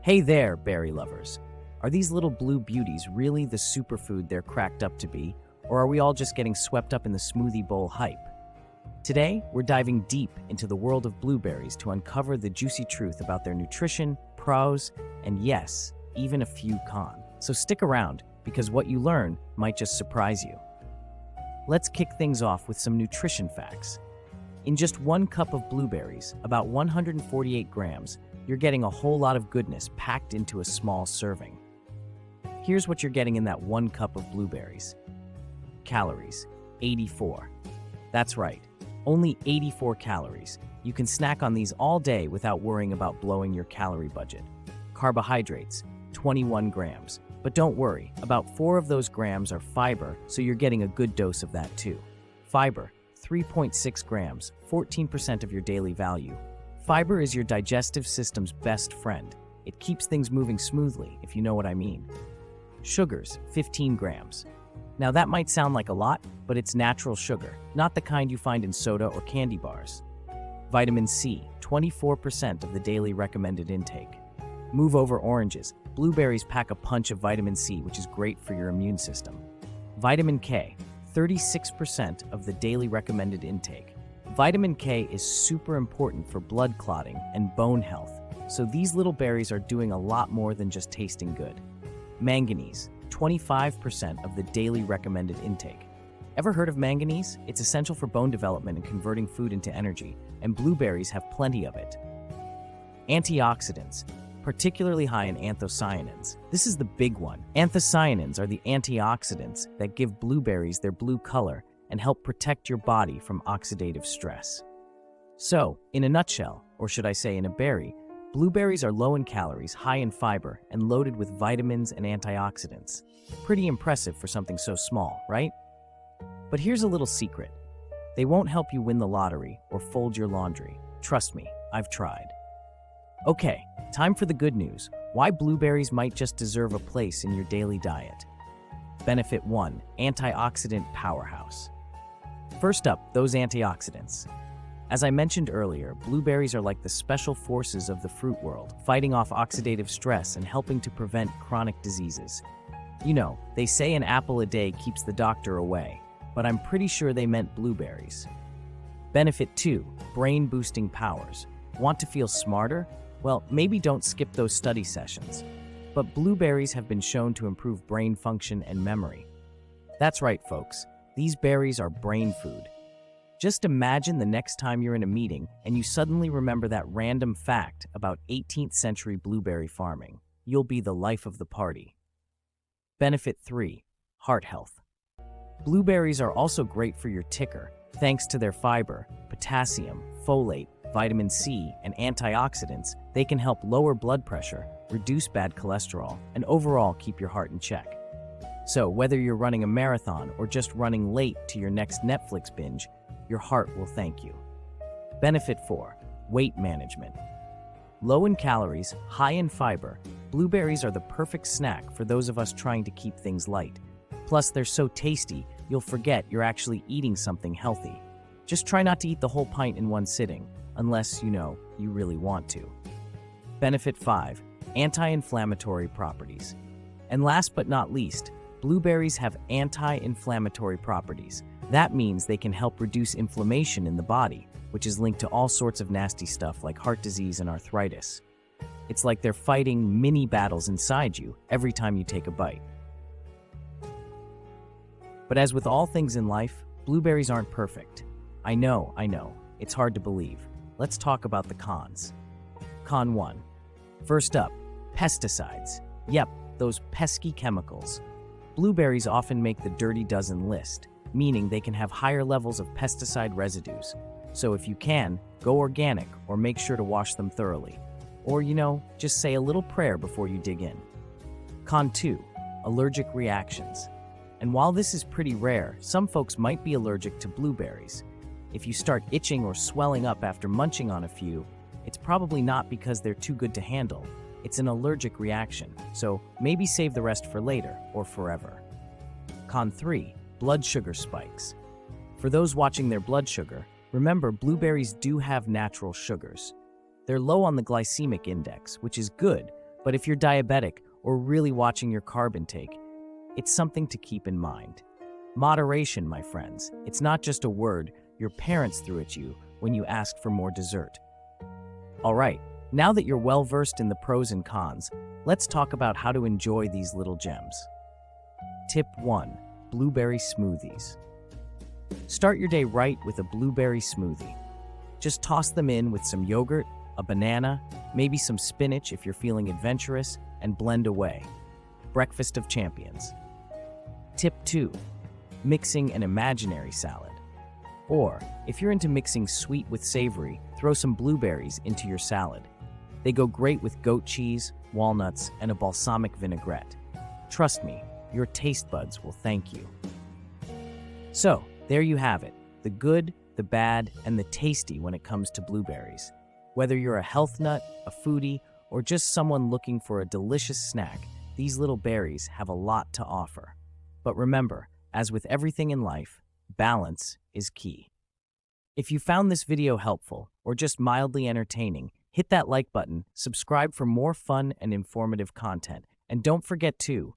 Hey there, berry lovers. Are these little blue beauties really the superfood they're cracked up to be, or are we all just getting swept up in the smoothie bowl hype? Today, we're diving deep into the world of blueberries to uncover the juicy truth about their nutrition, pros, and yes, even a few cons. So stick around, because what you learn might just surprise you. Let's kick things off with some nutrition facts. In just 1 cup of blueberries, about 148 grams, you're getting a whole lot of goodness packed into a small serving. Here's what you're getting in that 1 cup of blueberries. Calories, 84. That's right, only 84 calories. You can snack on these all day without worrying about blowing your calorie budget. Carbohydrates, 21 grams. But don't worry, about 4 of those grams are fiber, so you're getting a good dose of that too. Fiber, 3.6 grams, 14% of your daily value. Fiber is your digestive system's best friend. It keeps things moving smoothly, if you know what I mean. Sugars, 15 grams. Now that might sound like a lot, but it's natural sugar, not the kind you find in soda or candy bars. Vitamin C, 24% of the daily recommended intake. Move over oranges. Blueberries pack a punch of vitamin C, which is great for your immune system. Vitamin K, 36% of the daily recommended intake. Vitamin K is super important for blood clotting and bone health, so these little berries are doing a lot more than just tasting good. Manganese, 25% of the daily recommended intake. Ever heard of manganese? It's essential for bone development and converting food into energy, and blueberries have plenty of it. Antioxidants, particularly high in anthocyanins. This is the big one. Anthocyanins are the antioxidants that give blueberries their blue color and help protect your body from oxidative stress. So, in a nutshell, or should I say in a berry, blueberries are low in calories, high in fiber, and loaded with vitamins and antioxidants. Pretty impressive for something so small, right? But here's a little secret. They won't help you win the lottery or fold your laundry. Trust me, I've tried. Okay, time for the good news. Why blueberries might just deserve a place in your daily diet. Benefit 1, antioxidant powerhouse. First up, those antioxidants. As I mentioned earlier, blueberries are like the special forces of the fruit world, fighting off oxidative stress and helping to prevent chronic diseases. You know, they say an apple a day keeps the doctor away, but I'm pretty sure they meant blueberries. Benefit 2, brain-boosting powers. Want to feel smarter? Well, maybe don't skip those study sessions. But blueberries have been shown to improve brain function and memory. That's right, folks. These berries are brain food. Just imagine the next time you're in a meeting and you suddenly remember that random fact about 18th century blueberry farming. You'll be the life of the party. Benefit 3, heart health. Blueberries are also great for your ticker, thanks to their fiber, potassium, folate, vitamin C, and antioxidants. They can help lower blood pressure, reduce bad cholesterol, and overall keep your heart in check. So whether you're running a marathon or just running late to your next Netflix binge, your heart will thank you. Benefit 4, weight management. Low in calories, high in fiber, blueberries are the perfect snack for those of us trying to keep things light. Plus, they're so tasty, you'll forget you're actually eating something healthy. Just try not to eat the whole pint in one sitting, unless, you really want to. Benefit 5, anti-inflammatory properties. And last but not least, blueberries have anti-inflammatory properties. That means they can help reduce inflammation in the body, which is linked to all sorts of nasty stuff like heart disease and arthritis. It's like they're fighting mini battles inside you every time you take a bite. But as with all things in life, blueberries aren't perfect. I know, it's hard to believe. Let's talk about the cons. Con 1. First up, pesticides. Yep, those pesky chemicals. Blueberries often make the dirty dozen list, meaning they can have higher levels of pesticide residues. So if you can, go organic or make sure to wash them thoroughly. Or, just say a little prayer before you dig in. Con 2, allergic reactions. And while this is pretty rare, some folks might be allergic to blueberries. If you start itching or swelling up after munching on a few, it's probably not because they're too good to handle. It's an allergic reaction, so maybe save the rest for later or forever. Con 3, blood sugar spikes. For those watching their blood sugar, remember blueberries do have natural sugars. They're low on the glycemic index, which is good, But if you're diabetic or really watching your carb intake, it's something to keep in mind. Moderation, my friends. It's not just a word your parents threw at you when you asked for more dessert. All right, now that you're well versed in the pros and cons, let's talk about how to enjoy these little gems. Tip 1. Blueberry smoothies. Start your day right with a blueberry smoothie. Just toss them in with some yogurt, a banana, maybe some spinach if you're feeling adventurous, and blend away. Breakfast of champions. Tip 2. Mixing an imaginary salad. Or, if you're into mixing sweet with savory, throw some blueberries into your salad. They go great with goat cheese, walnuts, and a balsamic vinaigrette. Trust me, your taste buds will thank you. So, there you have it, the good, the bad, and the tasty when it comes to blueberries. Whether you're a health nut, a foodie, or just someone looking for a delicious snack, these little berries have a lot to offer. But remember, as with everything in life, balance is key. If you found this video helpful or just mildly entertaining, hit that like button, subscribe for more fun and informative content, and don't forget to